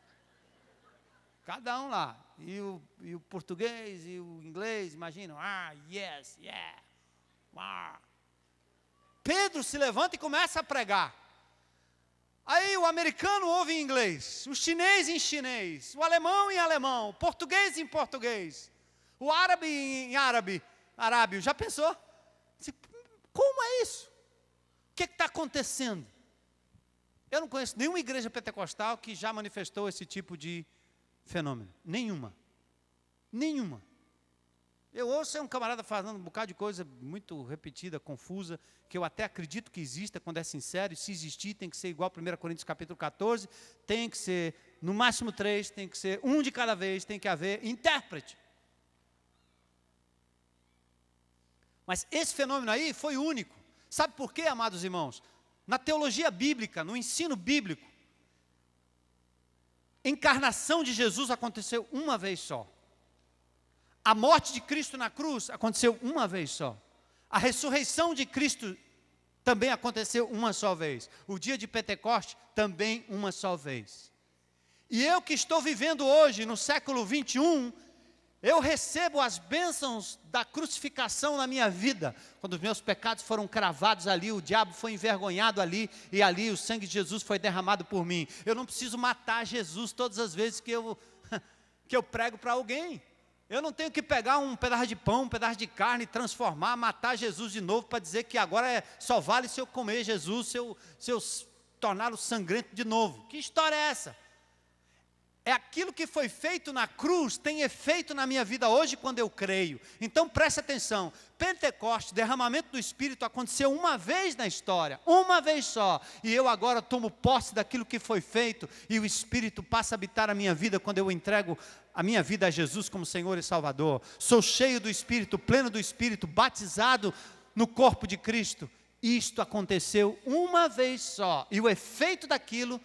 Cada um lá. E o português e o inglês, imagina. Yes, yeah. Pedro se levanta e começa a pregar. Aí o americano ouve em inglês, o chinês em chinês, o alemão em alemão, o português em português, o árabe em arábio. Já pensou? Como é isso? O que está acontecendo? Eu não conheço nenhuma igreja pentecostal que já manifestou esse tipo de fenômeno. Nenhuma. Eu ouço um camarada falando um bocado de coisa muito repetida, confusa, que eu até acredito que exista quando é sincero, e se existir tem que ser igual a 1 Coríntios capítulo 14, tem que ser no máximo 3, tem que ser um de cada vez, tem que haver intérprete. Mas esse fenômeno aí foi único. Sabe por quê, amados irmãos? Na teologia bíblica, no ensino bíblico, a encarnação de Jesus aconteceu uma vez só. A morte de Cristo na cruz aconteceu uma vez só. A ressurreição de Cristo também aconteceu uma só vez. O dia de Pentecoste também uma só vez. E eu que estou vivendo hoje, no século 21, eu recebo as bênçãos da crucificação na minha vida. Quando os meus pecados foram cravados ali, o diabo foi envergonhado ali, e ali o sangue de Jesus foi derramado por mim. Eu não preciso matar Jesus todas as vezes que eu prego para alguém. Eu não tenho que pegar um pedaço de pão, um pedaço de carne, transformar, matar Jesus de novo para dizer que agora só vale se eu comer Jesus, se eu torná-lo sangrento de novo. Que história é essa? É aquilo que foi feito na cruz, tem efeito na minha vida hoje quando eu creio. Então preste atenção, Pentecoste, derramamento do Espírito aconteceu uma vez na história, uma vez só. E eu agora tomo posse daquilo que foi feito, e o Espírito passa a habitar a minha vida quando eu entrego a minha vida a Jesus como Senhor e Salvador. Sou cheio do Espírito, pleno do Espírito, batizado no corpo de Cristo. Isto aconteceu uma vez só, e o efeito daquilo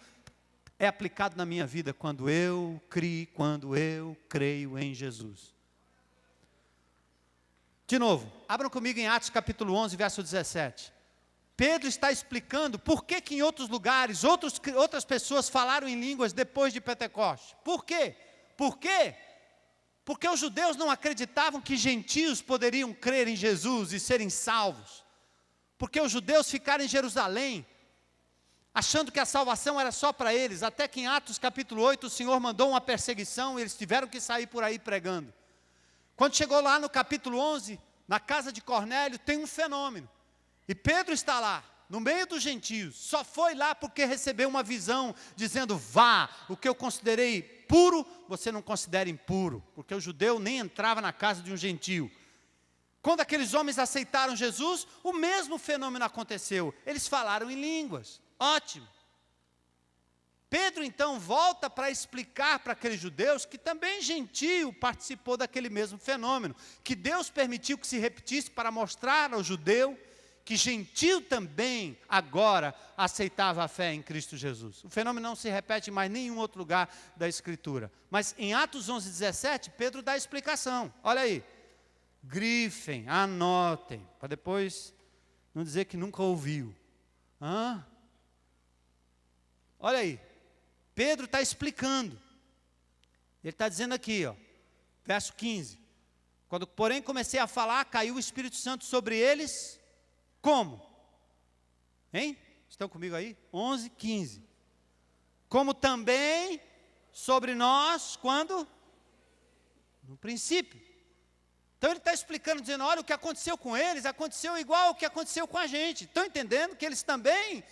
é aplicado na minha vida quando eu creio em Jesus. De novo, abram comigo em Atos capítulo 11, verso 17. Pedro está explicando por que em outros lugares, outras pessoas falaram em línguas depois de Pentecostes. Por quê? Por quê? Porque os judeus não acreditavam que gentios poderiam crer em Jesus e serem salvos. Porque os judeus ficaram em Jerusalém, achando que a salvação era só para eles, até que em Atos capítulo 8 o Senhor mandou uma perseguição e eles tiveram que sair por aí pregando. Quando chegou lá no capítulo 11, na casa de Cornélio, tem um fenômeno. E Pedro está lá, no meio dos gentios, só foi lá porque recebeu uma visão, dizendo, vá, o que eu considerei puro, você não considera impuro, porque o judeu nem entrava na casa de um gentio. Quando aqueles homens aceitaram Jesus, o mesmo fenômeno aconteceu, eles falaram em línguas. Ótimo. Pedro então volta para explicar para aqueles judeus que também gentio participou daquele mesmo fenômeno, que Deus permitiu que se repetisse para mostrar ao judeu que gentio também agora aceitava a fé em Cristo Jesus. O fenômeno não se repete em mais nenhum outro lugar da Escritura. Mas em Atos 11, 17, Pedro dá a explicação. Olha aí, grifem, anotem, para depois não dizer que nunca ouviu. Olha aí, Pedro está explicando. Ele está dizendo aqui, verso 15. Quando, porém, comecei a falar, caiu o Espírito Santo sobre eles. Como? Hein? Estão comigo aí? 11, 15. Como também sobre nós, quando? No princípio. Então ele está explicando, dizendo, olha, o que aconteceu com eles, aconteceu igual ao que aconteceu com a gente. Estão entendendo que eles também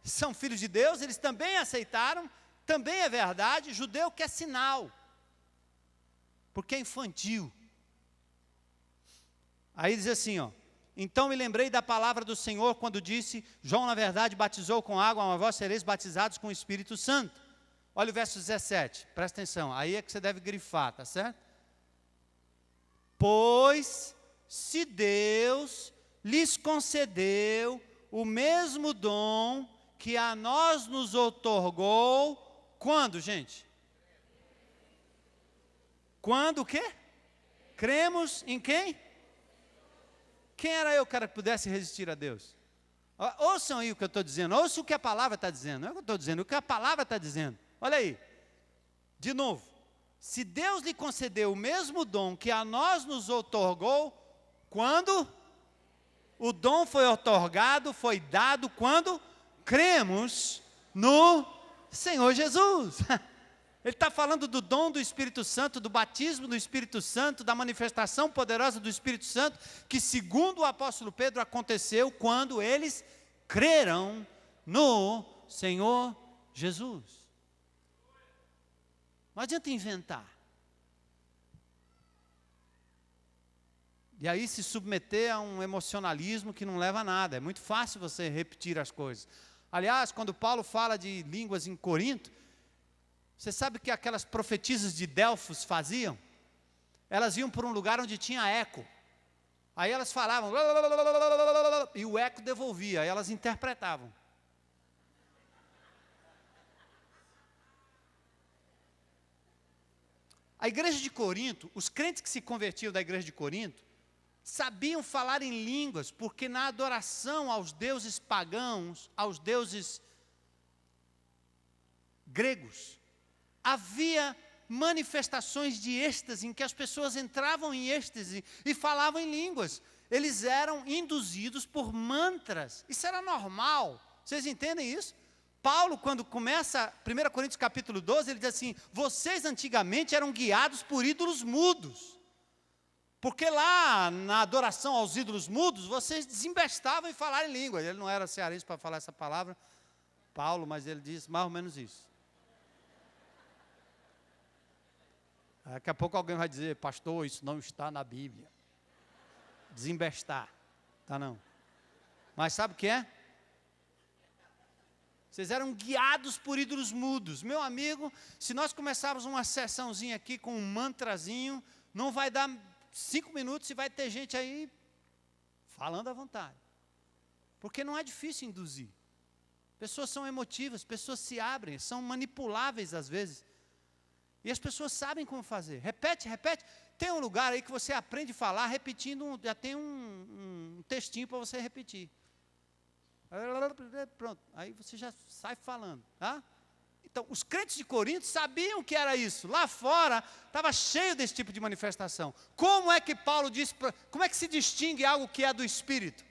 são filhos de Deus, eles também aceitaram, também é verdade. Judeu quer sinal, porque é infantil. Aí diz assim, então me lembrei da palavra do Senhor quando disse, João na verdade batizou com água, mas vós sereis batizados com o Espírito Santo. Olha o verso 17, presta atenção, aí é que você deve grifar, tá certo? Pois se Deus lhes concedeu o mesmo dom que a nós nos outorgou, quando, gente? Quando o quê? Cremos em quem? Quem era eu, cara, que pudesse resistir a Deus? Ouçam aí o que eu estou dizendo, ouçam o que a palavra está dizendo, não é o que eu estou dizendo, o que a palavra está dizendo. Olha aí, de novo, se Deus lhe concedeu o mesmo dom que a nós nos outorgou, quando? O dom foi outorgado, foi dado quando cremos no Senhor Jesus. Ele está falando do dom do Espírito Santo, do batismo do Espírito Santo, da manifestação poderosa do Espírito Santo, que segundo o apóstolo Pedro aconteceu quando eles creram no Senhor Jesus. Não adianta inventar. E aí se submeter a um emocionalismo que não leva a nada. É muito fácil você repetir as coisas. Aliás, quando Paulo fala de línguas em Corinto, você sabe o que aquelas profetisas de Delfos faziam? Elas iam por um lugar onde tinha eco. Aí elas falavam, e o eco devolvia, aí elas interpretavam. A igreja de Corinto, os crentes que se convertiam da igreja de Corinto, sabiam falar em línguas, porque na adoração aos deuses pagãos, aos deuses gregos, havia manifestações de êxtase, em que as pessoas entravam em êxtase e falavam em línguas. Eles eram induzidos por mantras, isso era normal, vocês entendem isso? Paulo, quando começa 1 Coríntios capítulo 12, ele diz assim, vocês antigamente eram guiados por ídolos mudos, porque lá na adoração aos ídolos mudos, vocês desembestavam em falar em língua. Ele não era cearense para falar essa palavra, Paulo, mas ele diz mais ou menos isso. Daqui a pouco alguém vai dizer, pastor, isso não está na Bíblia. Desembestar, tá não. Mas sabe o que é? Vocês eram guiados por ídolos mudos. Meu amigo, se nós começarmos uma sessãozinha aqui com um mantrazinho, não vai dar 5 minutos e vai ter gente aí falando à vontade. Porque não é difícil induzir. Pessoas são emotivas, pessoas se abrem, são manipuláveis às vezes. E as pessoas sabem como fazer. Repete, repete. Tem um lugar aí que você aprende a falar repetindo, já tem um textinho para você repetir. Pronto, aí você já sai falando, tá? Então, os crentes de Corinto sabiam que era isso. Lá fora, estava cheio desse tipo de manifestação. Como é que Paulo diz, como é que se distingue algo que é do Espírito?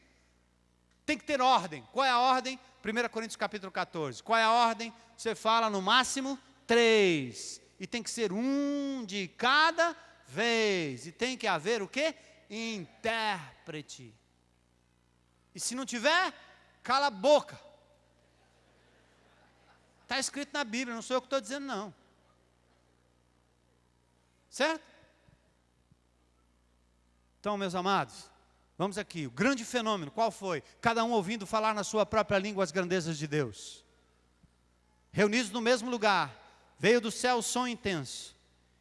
Tem que ter ordem. Qual é a ordem? 1 Coríntios capítulo 14. Qual é a ordem? Você fala no máximo 3. E tem que ser um de cada vez. E tem que haver o quê? Intérprete. E se não tiver, cala a boca. Está escrito na Bíblia, não sou eu que estou dizendo não. Certo? Então, meus amados, vamos aqui. O grande fenômeno, qual foi? Cada um ouvindo falar na sua própria língua as grandezas de Deus. Reunidos no mesmo lugar, veio do céu o som intenso.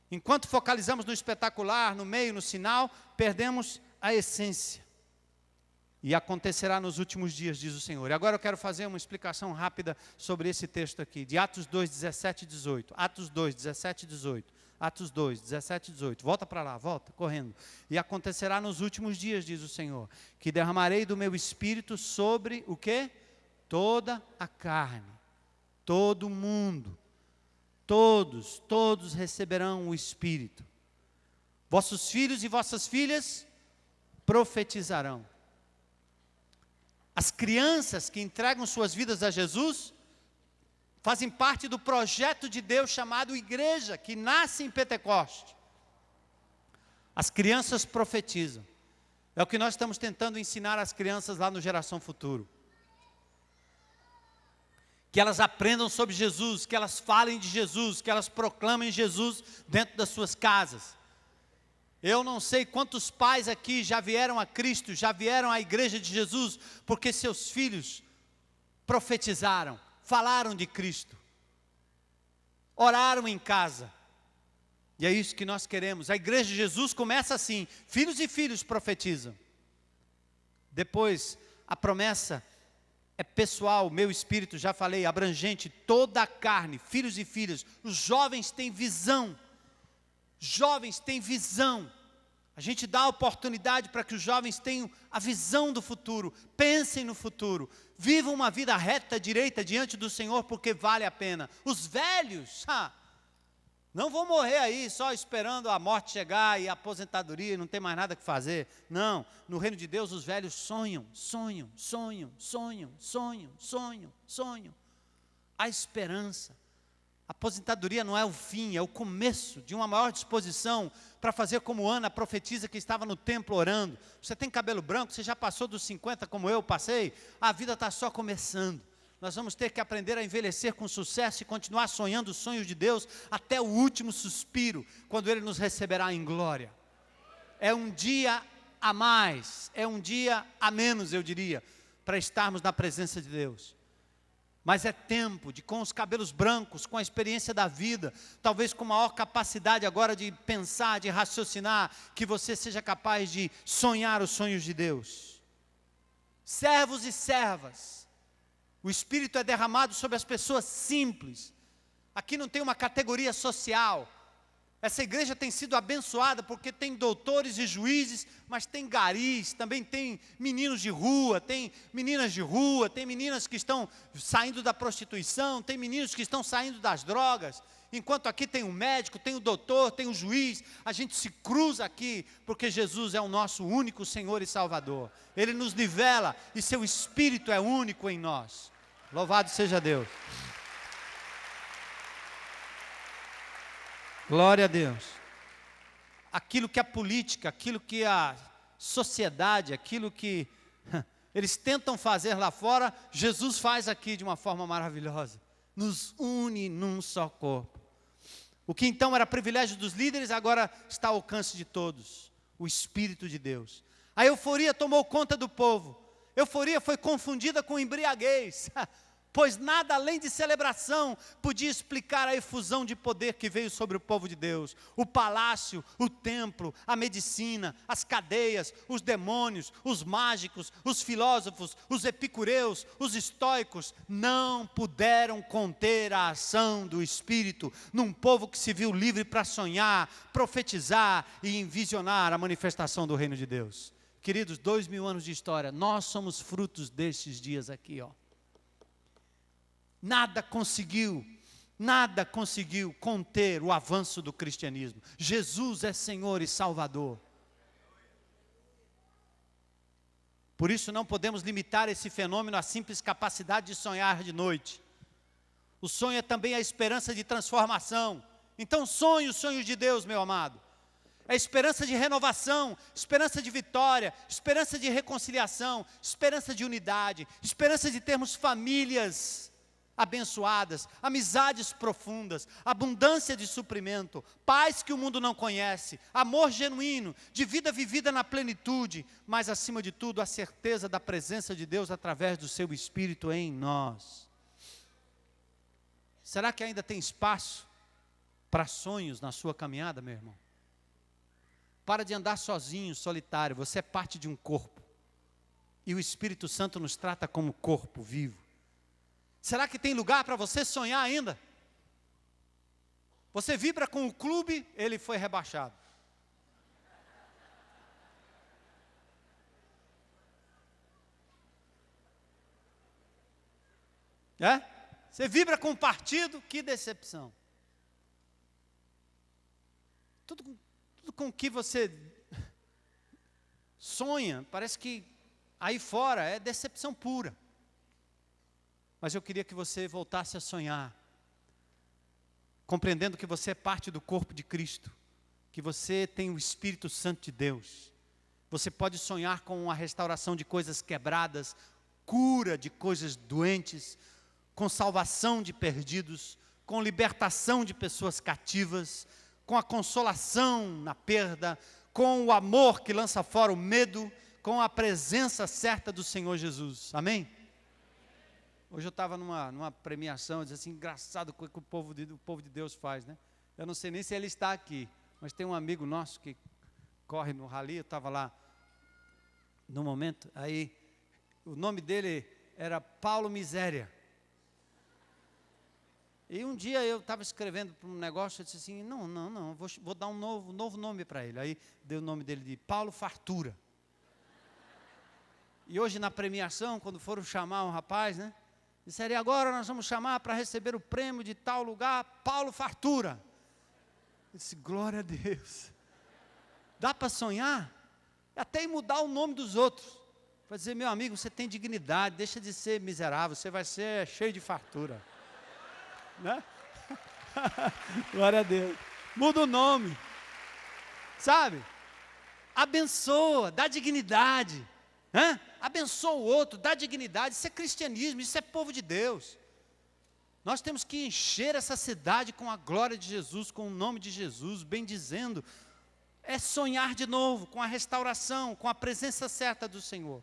Enquanto focalizamos no espetacular, no meio, no sinal, perdemos a essência. E acontecerá nos últimos dias, diz o Senhor. E agora eu quero fazer uma explicação rápida sobre esse texto aqui, de Atos 2, 17 e 18. Atos 2, 17 e 18. Atos 2, 17 e 18. Volta para lá, volta, correndo. E acontecerá nos últimos dias, diz o Senhor, que derramarei do meu espírito sobre o quê? Toda a carne, todo mundo. Todos receberão o Espírito. Vossos filhos e vossas filhas profetizarão. As crianças que entregam suas vidas a Jesus fazem parte do projeto de Deus chamado igreja, que nasce em Pentecoste. As crianças profetizam. É o que nós estamos tentando ensinar às crianças lá no Geração Futuro. Que elas aprendam sobre Jesus, que elas falem de Jesus, que elas proclamem Jesus dentro das suas casas. Eu não sei quantos pais aqui já vieram a Cristo, já vieram à igreja de Jesus, porque seus filhos profetizaram, falaram de Cristo, oraram em casa. E é isso que nós queremos. A igreja de Jesus começa assim, filhos e filhos profetizam. Depois, a promessa é pessoal, meu espírito, já falei, abrangente, toda a carne, filhos e filhas. Os jovens têm visão. Jovens têm visão. A gente dá a oportunidade para que os jovens tenham a visão do futuro, pensem no futuro, vivam uma vida reta, direita diante do Senhor, porque vale a pena. Os velhos, não vão morrer aí só esperando a morte chegar e a aposentadoria e não tem mais nada que fazer. Não, no reino de Deus os velhos sonham, sonham, sonham, sonham, sonham, sonham, sonham. Há esperança. A aposentadoria não é o fim, é o começo de uma maior disposição para fazer como Ana, a profetisa que estava no templo orando. Você tem cabelo branco, você já passou dos 50 como eu passei, a vida está só começando. Nós vamos ter que aprender a envelhecer com sucesso e continuar sonhando os sonhos de Deus até o último suspiro, quando Ele nos receberá em glória. É um dia a mais, é um dia a menos, eu diria, para estarmos na presença de Deus. Mas é tempo de, com os cabelos brancos, com a experiência da vida, talvez com maior capacidade agora de pensar, de raciocinar, que você seja capaz de sonhar os sonhos de Deus. Servos e servas, o Espírito é derramado sobre as pessoas simples. Aqui não tem uma categoria social. Essa igreja tem sido abençoada porque tem doutores e juízes, mas tem garis, também tem meninos de rua, tem meninas de rua, tem meninas que estão saindo da prostituição, tem meninos que estão saindo das drogas. Enquanto aqui tem um médico, tem o doutor, tem o juiz, a gente se cruza aqui, porque Jesus é o nosso único Senhor e Salvador. Ele nos nivela e seu Espírito é único em nós. Louvado seja Deus. Glória a Deus. Aquilo que a política, aquilo que a sociedade, aquilo que eles tentam fazer lá fora, Jesus faz aqui de uma forma maravilhosa. Nos une num só corpo. O que então era privilégio dos líderes, agora está ao alcance de todos. O Espírito de Deus. A euforia tomou conta do povo. Euforia foi confundida com embriaguez. Pois nada além de celebração podia explicar a efusão de poder que veio sobre o povo de Deus. O palácio, o templo, a medicina, as cadeias, os demônios, os mágicos, os filósofos, os epicureus, os estoicos, não puderam conter a ação do Espírito num povo que se viu livre para sonhar, profetizar e envisionar a manifestação do reino de Deus. Queridos, 2000 anos de história, nós somos frutos destes dias aqui, ó. Nada conseguiu conter o avanço do cristianismo. Jesus é Senhor e Salvador. Por isso não podemos limitar esse fenômeno à simples capacidade de sonhar de noite. O sonho é também a esperança de transformação. Então sonhe os sonhos de Deus, meu amado. É esperança de renovação, esperança de vitória, esperança de reconciliação, esperança de unidade, esperança de termos famílias abençoadas, amizades profundas, abundância de suprimento, paz que o mundo não conhece, amor genuíno, de vida vivida na plenitude, mas acima de tudo a certeza da presença de Deus através do seu Espírito em nós. Será que ainda tem espaço para sonhos na sua caminhada, meu irmão? Para de andar sozinho, solitário, você é parte de um corpo, e o Espírito Santo nos trata como corpo vivo. Será que tem lugar para você sonhar ainda? Você vibra com o clube, ele foi rebaixado. Você vibra com o partido, que decepção. Tudo com que você sonha, parece que aí fora é decepção pura. Mas eu queria que você voltasse a sonhar, compreendendo que você é parte do corpo de Cristo, que você tem o Espírito Santo de Deus. Você pode sonhar com a restauração de coisas quebradas, cura de coisas doentes, com salvação de perdidos, com libertação de pessoas cativas, com a consolação na perda, com o amor que lança fora o medo, com a presença certa do Senhor Jesus. Amém? Hoje eu estava numa premiação, eu disse assim, engraçado o que o povo de Deus faz, né? Eu não sei nem se ele está aqui, mas tem um amigo nosso que corre no rally, eu estava lá no momento, aí o nome dele era Paulo Miséria. E um dia eu estava escrevendo para um negócio, eu disse assim, não, vou dar um novo nome para ele. Aí dei o nome dele de Paulo Fartura. E hoje na premiação, quando foram chamar um rapaz, né? Disseram, e agora nós vamos chamar para receber o prêmio de tal lugar, Paulo Fartura. Eu disse, glória a Deus. Dá para sonhar? Até em mudar o nome dos outros. Para dizer, meu amigo, você tem dignidade, deixa de ser miserável, você vai ser cheio de fartura. Né? Glória a Deus. Muda o nome. Sabe? Abençoa, dá dignidade. Né? Abençoa o outro, dá dignidade. Isso é cristianismo, isso é povo de Deus. Nós temos que encher essa cidade com a glória de Jesus, com o nome de Jesus, bendizendo. É sonhar de novo, com a restauração, com a presença certa do Senhor.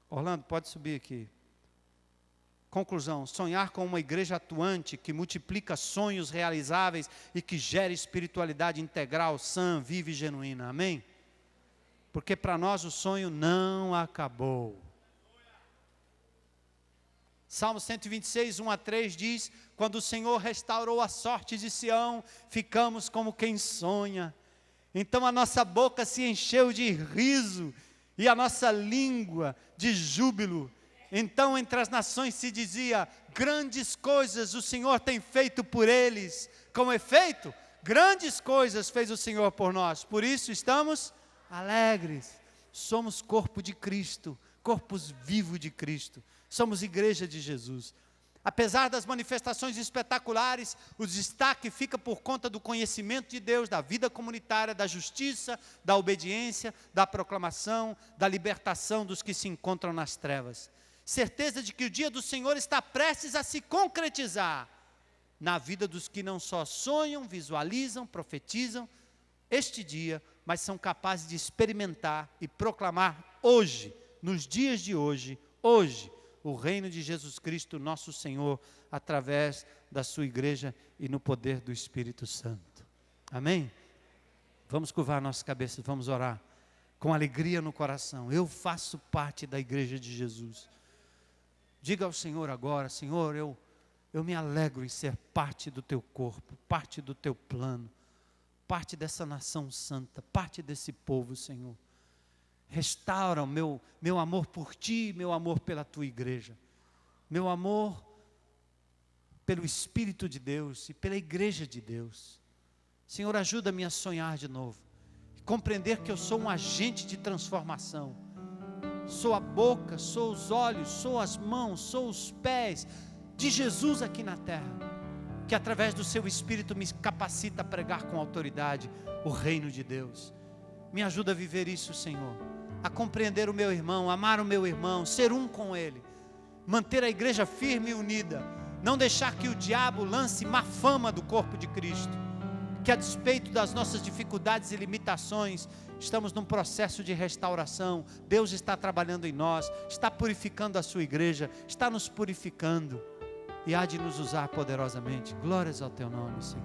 Orlando, pode subir aqui. Conclusão, sonhar com uma igreja atuante, que multiplica sonhos realizáveis e que gera espiritualidade integral, sã, viva e genuína. Amém? Porque para nós o sonho não acabou. Salmo 126, 1-3 diz, quando o Senhor restaurou a sorte de Sião, ficamos como quem sonha. Então a nossa boca se encheu de riso e a nossa língua de júbilo. Então entre as nações se dizia, grandes coisas o Senhor tem feito por eles. Com efeito, grandes coisas fez o Senhor por nós. Por isso estamos alegres. Somos corpo de Cristo, corpos vivos de Cristo. Somos igreja de Jesus. Apesar das manifestações espetaculares, o destaque fica por conta do conhecimento de Deus, da vida comunitária, da justiça, da obediência, da proclamação, da libertação dos que se encontram nas trevas. Certeza de que o dia do Senhor está prestes a se concretizar na vida dos que não só sonham, visualizam, profetizam este dia, mas são capazes de experimentar e proclamar hoje, nos dias de hoje, o reino de Jesus Cristo, nosso Senhor, através da sua igreja e no poder do Espírito Santo. Amém? Vamos curvar nossas cabeças, vamos orar com alegria no coração. Eu faço parte da igreja de Jesus. Diga ao Senhor agora, Senhor, eu me alegro em ser parte do teu corpo, parte do teu plano, parte dessa nação santa, parte desse povo, Senhor. Restaura o meu amor por ti, meu amor pela tua igreja, meu amor pelo Espírito de Deus e pela igreja de Deus. Senhor, ajuda-me a sonhar de novo, compreender que eu sou um agente de transformação. Sou a boca, sou os olhos, sou as mãos, sou os pés de Jesus aqui na terra, que através do seu Espírito me capacita a pregar com autoridade o reino de Deus. Me ajuda a viver isso, Senhor, a compreender o meu irmão, amar o meu irmão, ser um com ele, manter a igreja firme e unida, não deixar que o diabo lance má fama do corpo de Cristo, que a despeito das nossas dificuldades e limitações, estamos num processo de restauração. Deus está trabalhando em nós, está purificando a sua igreja, está nos purificando e há de nos usar poderosamente. Glórias ao teu nome, Senhor.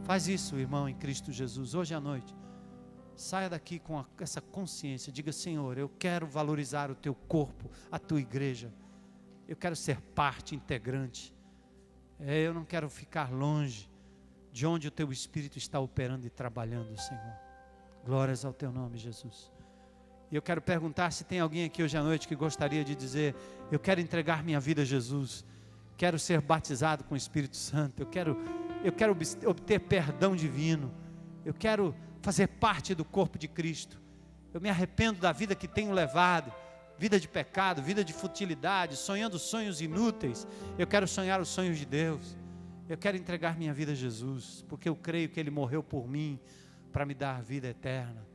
Faz isso, irmão, em Cristo Jesus, hoje à noite. Saia daqui com essa consciência, diga, Senhor, eu quero valorizar o teu corpo, a tua igreja. Eu quero ser parte integrante. Eu não quero ficar longe de onde o teu Espírito está operando e trabalhando, Senhor. Glórias ao teu nome, Jesus. E eu quero perguntar se tem alguém aqui hoje à noite que gostaria de dizer, eu quero entregar minha vida a Jesus, quero ser batizado com o Espírito Santo, eu quero obter perdão divino, eu quero fazer parte do corpo de Cristo, eu me arrependo da vida que tenho levado, vida de pecado, vida de futilidade, sonhando sonhos inúteis. Eu quero sonhar os sonhos de Deus, eu quero entregar minha vida a Jesus, porque eu creio que Ele morreu por mim, para me dar a vida eterna.